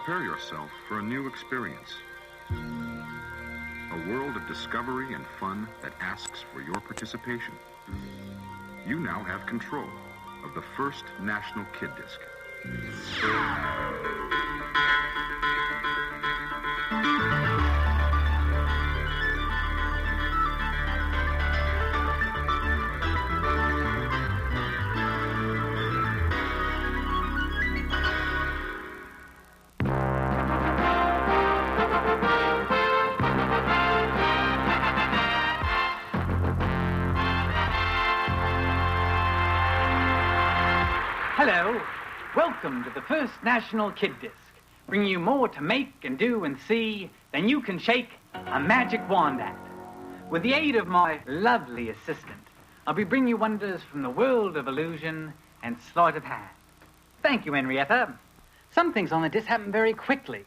Prepare yourself for a new experience. A world of discovery and fun that asks for your participation. You now have control of the first National Kidisc. Hello, welcome to the first National Kidisc, bringing you more to make and do and see than you can shake a magic wand at. With the aid of my lovely assistant, I'll be bringing you wonders from the world of illusion and sleight of hand. Thank you, Henrietta. Some things on the disc happen very quickly.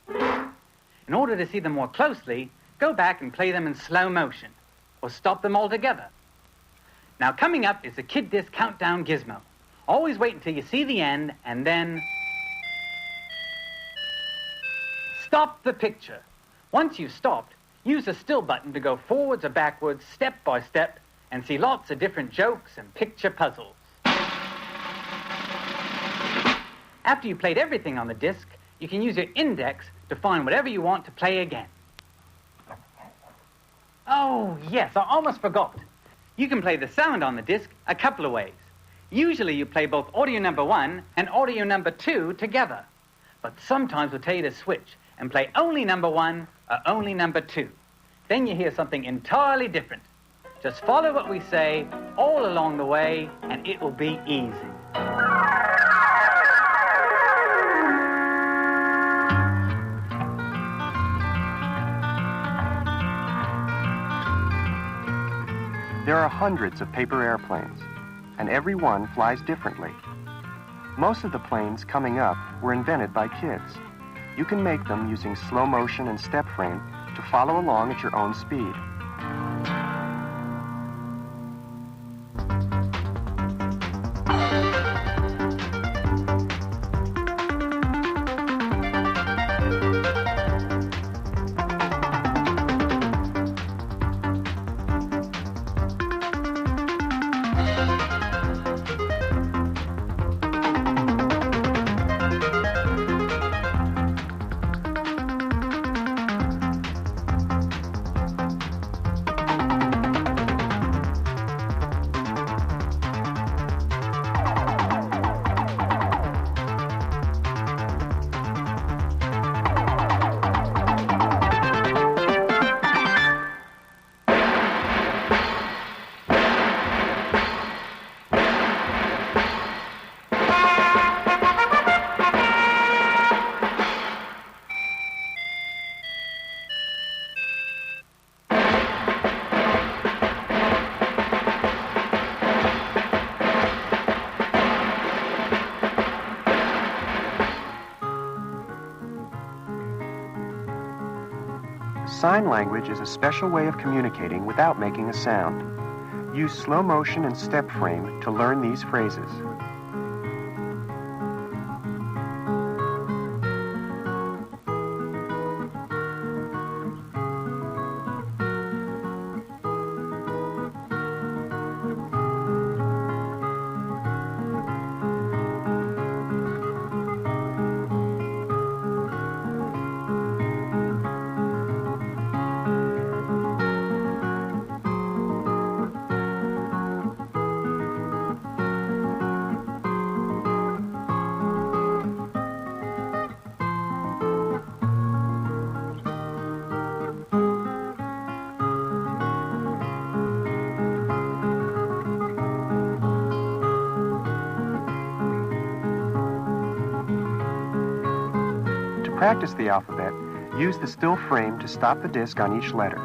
In order to see them more closely, go back and play them in slow motion, or stop them altogether. Now, coming up is the Kidisc countdown gizmo. Always wait until you see the end, and then stop the picture. Once you've stopped, use the still button to go forwards or backwards, step by step, and see lots of different jokes and picture puzzles. After you've played everything on the disc, you can use your index to find whatever you want to play again. Oh, yes, I almost forgot. You can play the sound on the disc a couple of ways. Usually you play both audio number 1 and audio number 2 together. But sometimes we'll tell you to switch and play only number 1 or only number 2. Then you hear something entirely different. Just follow what we say all along the way, and it will be easy. There are hundreds of paper airplanes, and every one flies differently. Most of the planes coming up were invented by kids. You can make them using slow motion and step frame to follow along at your own speed. Sign language is a special way of communicating without making a sound. Use slow motion and step frame to learn these phrases. To practice the alphabet, use the still frame to stop the disc on each letter.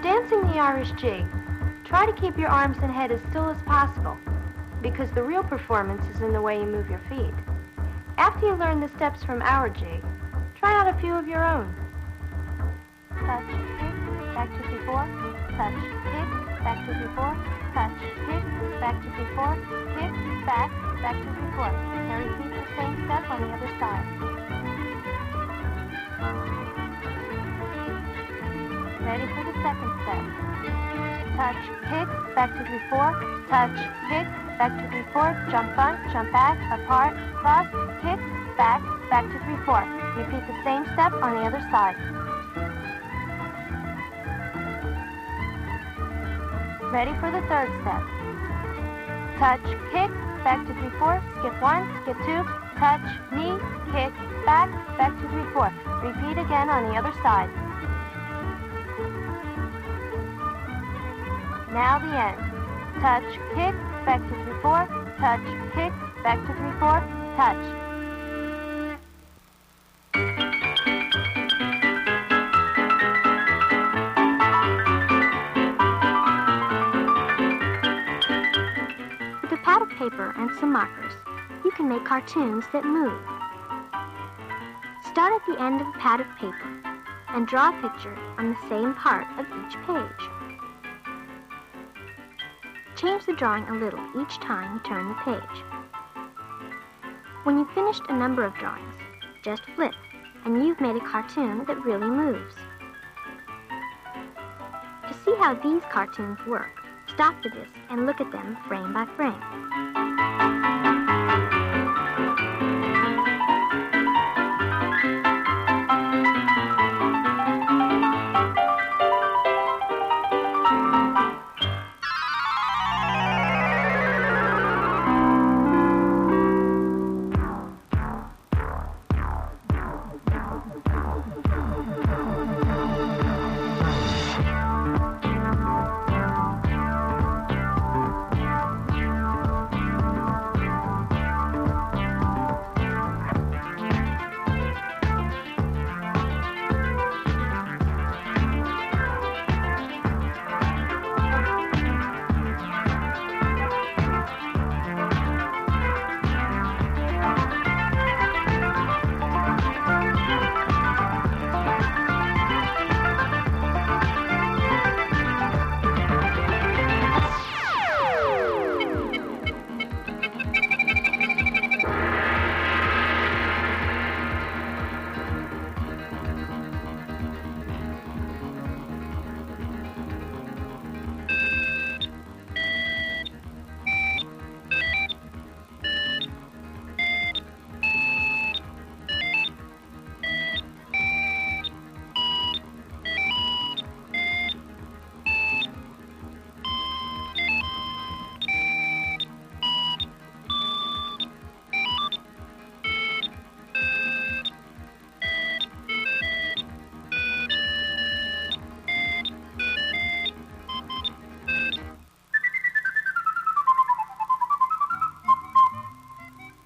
you're dancing the Irish jig, try to keep your arms and head as still as possible, because the real performance is in the way you move your feet. After you learn the steps from our jig, try out a few of your own. Touch, kick, back to before, touch, kick, back to before, touch, kick, back to before, kick, back to before. Now repeat the same step on the other side. Ready for the second step. Touch, kick, back to before, touch, kick, back to before, jump front, jump back, apart, cross, kick, back to before. Repeat the same step on the other side. Ready for the third step. Touch, kick, back to before, skip 1, skip 2, touch, knee, kick, back to before. Repeat again on the other side. Now the end. Touch, kick, back to before, touch, kick, back to before, touch. With a pad of paper and some markers, you can make cartoons that move. Start at the end of a pad of paper and draw a picture on the same part of each page. Change the drawing a little each time you turn the page. When you've finished a number of drawings, just flip, and you've made a cartoon that really moves. To see how these cartoons work, stop the disc and look at them frame by frame.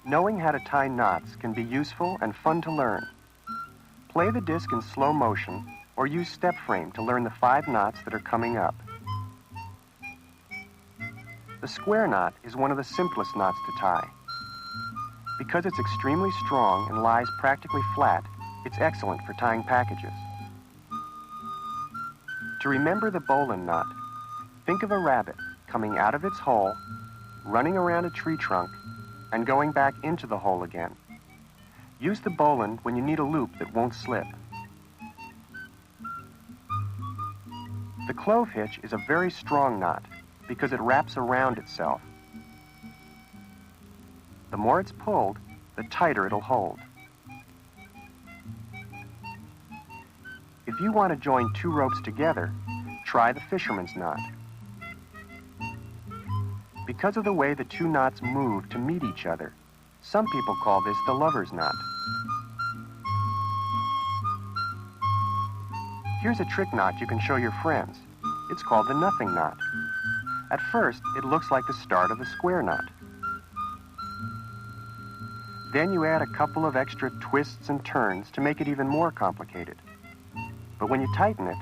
Knowing how to tie knots can be useful and fun to learn. Play the disc in slow motion or use step frame to learn the 5 knots that are coming up. The square knot is one of the simplest knots to tie. Because it's extremely strong and lies practically flat, it's excellent for tying packages. To remember the bowline knot, think of a rabbit coming out of its hole, running around a tree trunk, and going back into the hole again. Use the bowline when you need a loop that won't slip. The clove hitch is a very strong knot because it wraps around itself. The more it's pulled, the tighter it'll hold. If you want to join 2 ropes together, try the fisherman's knot. Because of the way the 2 knots move to meet each other, some people call this the lover's knot. Here's a trick knot you can show your friends. It's called the nothing knot. At first, it looks like the start of a square knot. Then you add a couple of extra twists and turns to make it even more complicated. But when you tighten it,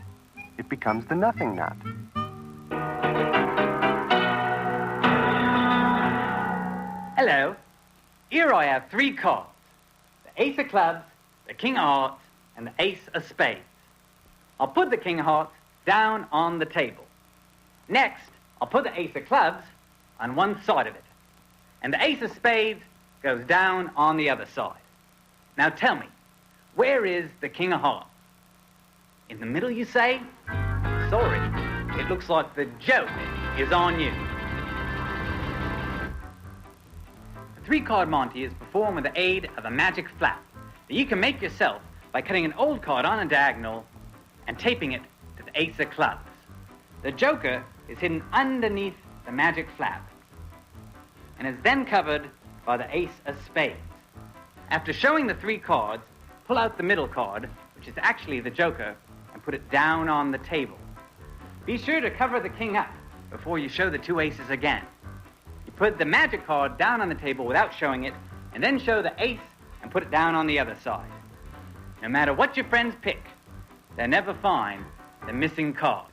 It becomes the nothing knot. Hello. Here I have 3 cards. The ace of clubs, the king of hearts, and the ace of spades. I'll put the king of hearts down on the table. Next, I'll put the ace of clubs on one side of it. And the ace of spades goes down on the other side. Now tell me, where is the king of hearts? In the middle, you say? Sorry, it looks like the joke is on you. The 3-card Monty is performed with the aid of a magic flap that you can make yourself by cutting an old card on a diagonal and taping it to the ace of clubs. The joker is hidden underneath the magic flap and is then covered by the ace of spades. After showing the 3 cards, pull out the middle card, which is actually the joker, and put it down on the table. Be sure to cover the king up before you show the 2 aces again. You put the magic card down on the table without showing it, and then show the ace and put it down on the other side. No matter what your friends pick, they'll never find the missing card.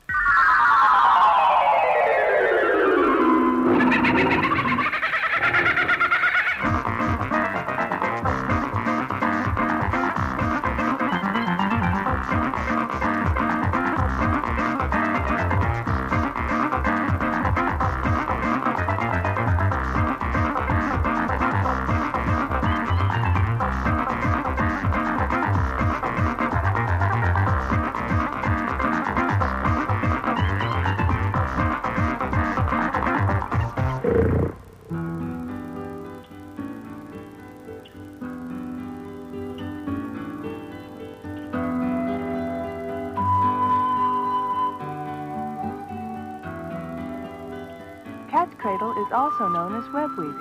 Cat's cradle is also known as web weaving.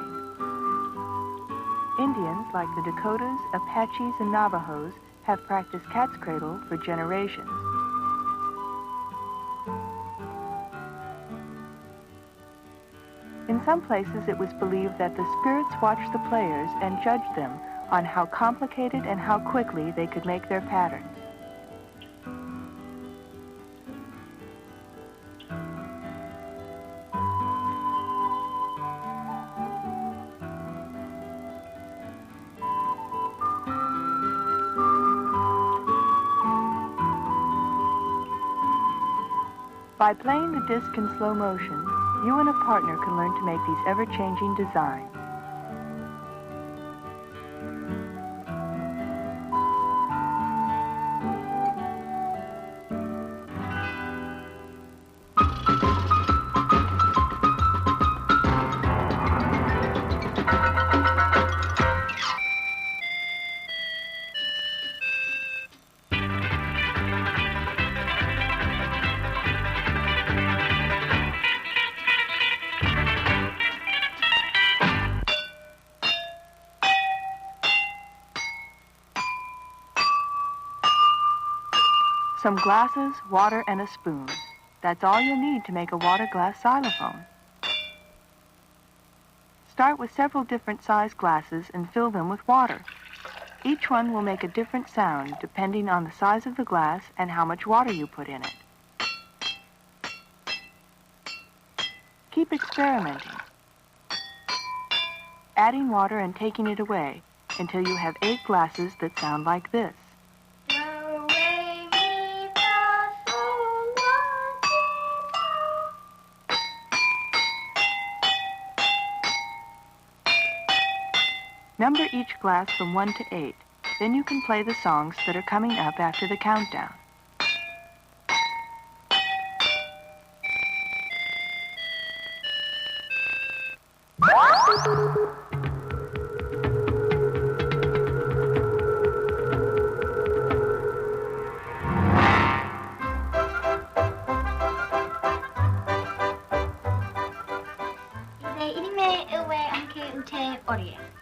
Indians, like the Dakotas, Apaches, and Navajos, have practiced cat's cradle for generations. In some places, it was believed that the spirits watched the players and judged them on how complicated and how quickly they could make their patterns. By playing the disc in slow motion, you and a partner can learn to make these ever-changing designs. Some glasses, water, and a spoon. That's all you'll need to make a water glass xylophone. Start with several different size glasses and fill them with water. Each one will make a different sound depending on the size of the glass and how much water you put in it. Keep experimenting, adding water and taking it away until you have 8 glasses that sound like this. Number each glass from 1 to 8. Then you can play the songs that are coming up after the countdown.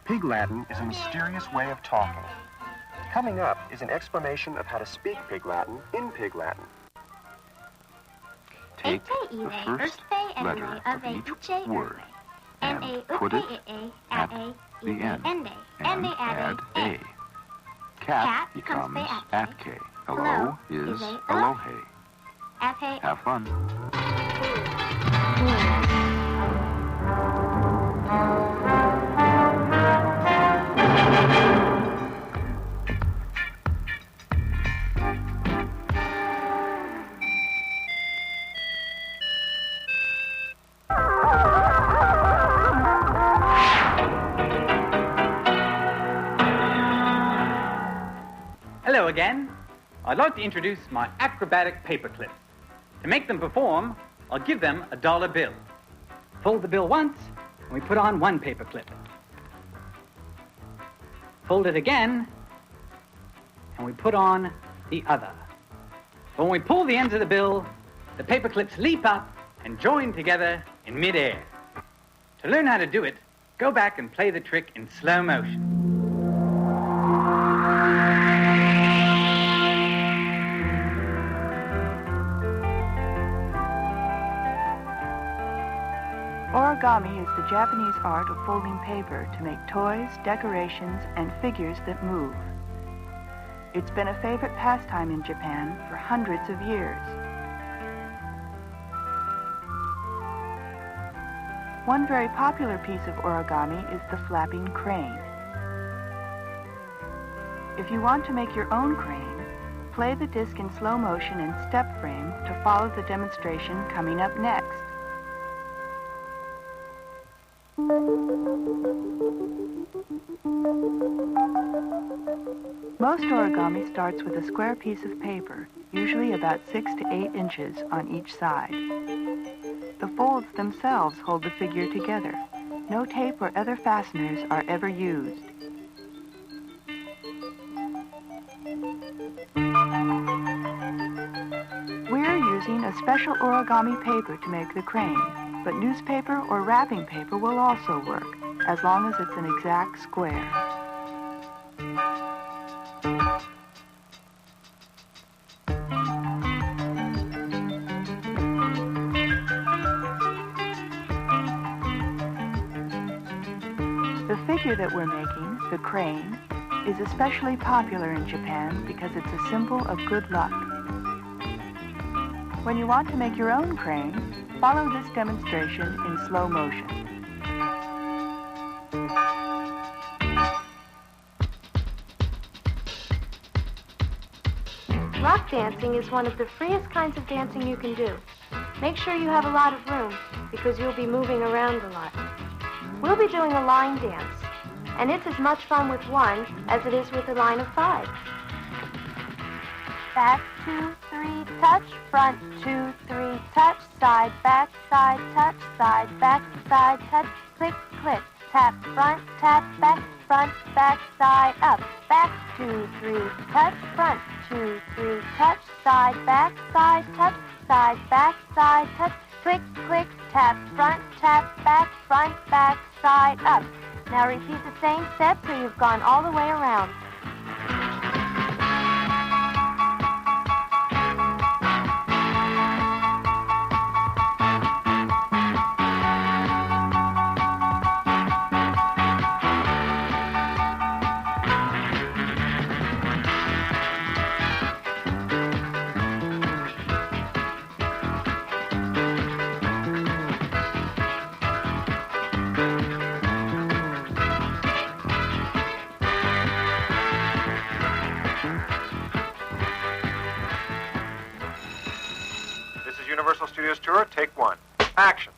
Pig Latin is a mysterious way of talking. Coming up is an explanation of how to speak Pig Latin in Pig Latin. Take the first letter of each word and put it at the end and add a. Cat becomes atke. Hello is alohe. F8. Have fun. Hello again. I'd like to introduce my acrobatic paper clips. To make them perform, I'll give them a dollar bill. Fold the bill once, and we put on one paper clip. Fold it again, and we put on the other. When we pull the ends of the bill, the paper clips leap up and join together in midair. To learn how to do it, go back and play the trick in slow motion. Origami is the Japanese art of folding paper to make toys, decorations, and figures that move. It's been a favorite pastime in Japan for hundreds of years. One very popular piece of origami is the flapping crane. If you want to make your own crane, play the disc in slow motion and step frame to follow the demonstration coming up next. Most origami starts with a square piece of paper, usually about 6 to 8 inches on each side. The folds themselves hold the figure together. No tape or other fasteners are ever used. We're using a special origami paper to make the crane, but newspaper or wrapping paper will also work, as long as it's an exact square. The figure that we're making, the crane, is especially popular in Japan because it's a symbol of good luck. When you want to make your own crane, follow this demonstration in slow motion. Rock dancing is one of the freest kinds of dancing you can do. Make sure you have a lot of room because you'll be moving around a lot. We'll be doing a line dance, and it's as much fun with one as it is with a line of 5. Back, 2, 3, touch, front, 2, 3, touch, side, back, side, touch, side, back, side, touch, click, click, tap, front, tap, back, side, up, back, 2, 3, touch, front, 2, 3, touch, side, back, side, touch, side, back, side, touch, click, click, tap, front, back, side, up. Now repeat the same step till you've gone all the way around. Universal Studios Tour, take 1. Action.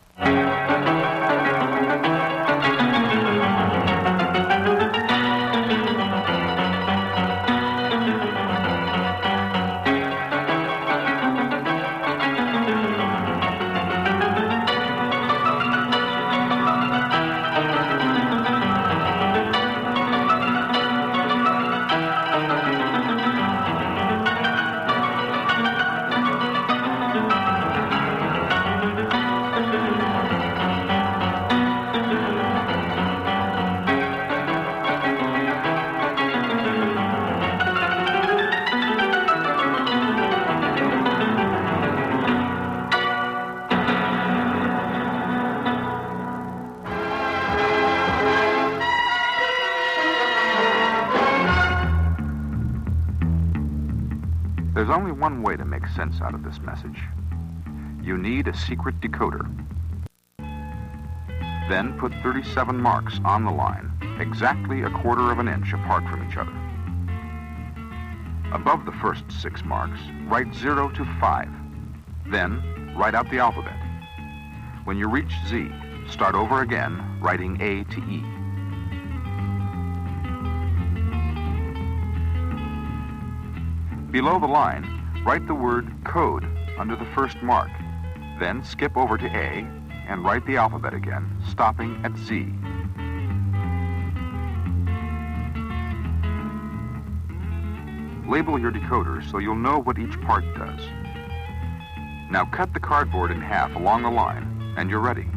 one way to make sense out of this message. You need a secret decoder. Then put 37 marks on the line, exactly 1/4 of an inch apart from each other. Above the first 6 marks, write 0 to 5. Then, write out the alphabet. When you reach Z, start over again, writing A to E. Below the line, write the word code under the first mark. Then skip over to A and write the alphabet again, stopping at Z. Label your decoder so you'll know what each part does. Now cut the cardboard in half along the line, and you're ready.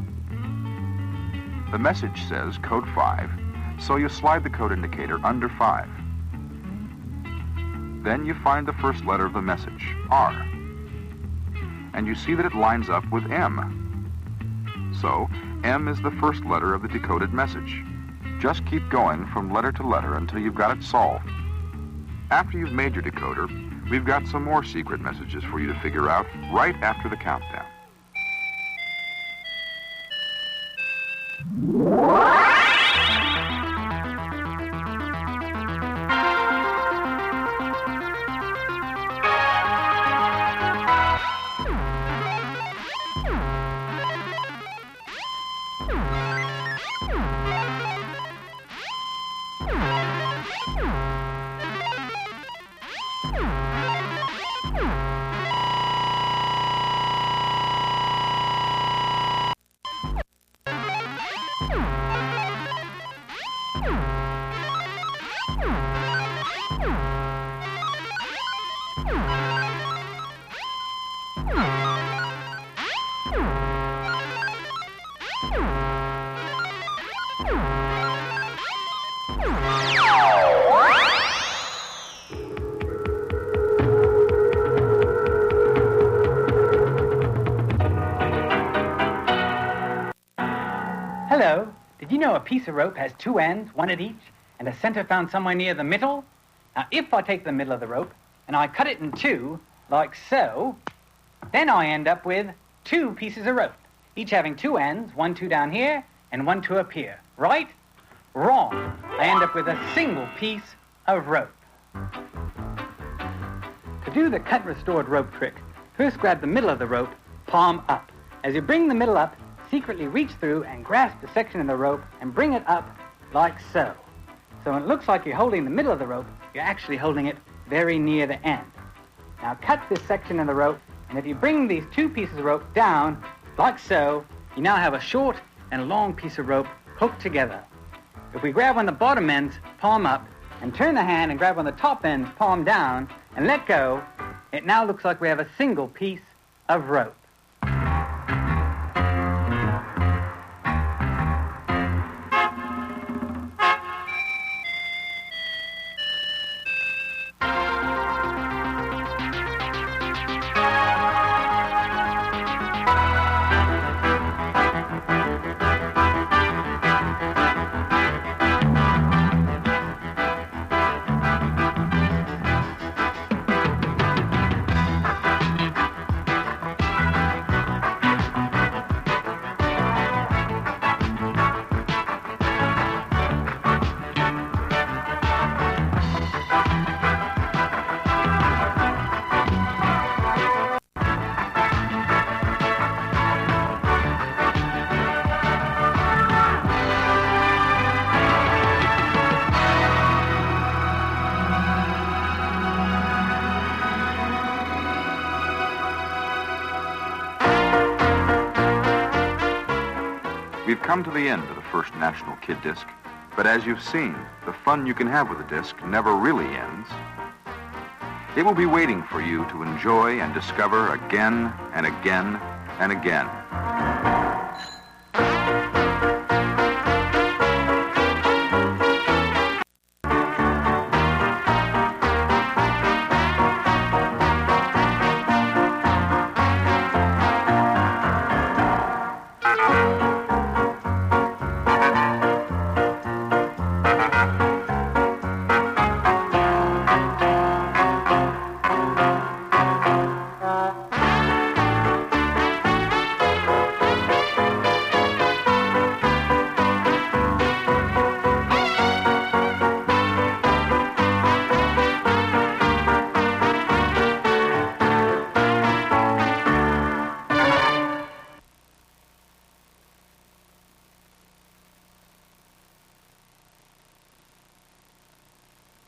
The message says code 5, so you slide the code indicator under 5. Then you find the first letter of the message, R. And you see that it lines up with M. So, M is the first letter of the decoded message. Just keep going from letter to letter until you've got it solved. After you've made your decoder, we've got some more secret messages for you to figure out right after the countdown. Hello. Did you know a piece of rope has 2 ends, one at each, and a center found somewhere near the middle? Now, if I take the middle of the rope and I cut it in 2, like so, then I end up with 2 pieces of rope, each having 2 ends, 1, 2 down here, and 1, 2 up here. Right? Wrong. I end up with a single piece of rope. To do the cut-restored rope trick, first grab the middle of the rope, palm up. As you bring the middle up, secretly reach through and grasp the section of the rope and bring it up like so. So when it looks like you're holding the middle of the rope, you're actually holding it very near the end. Now cut this section of the rope, and if you bring these 2 pieces of rope down like so, you now have a short and long piece of rope hooked together. If we grab on the bottom ends, palm up, and turn the hand and grab on the top ends, palm down, and let go, it now looks like we have a single piece of rope. We've come to the end of the first National Kid Disc, but as you've seen, the fun you can have with a disc never really ends. It will be waiting for you to enjoy and discover again and again and again.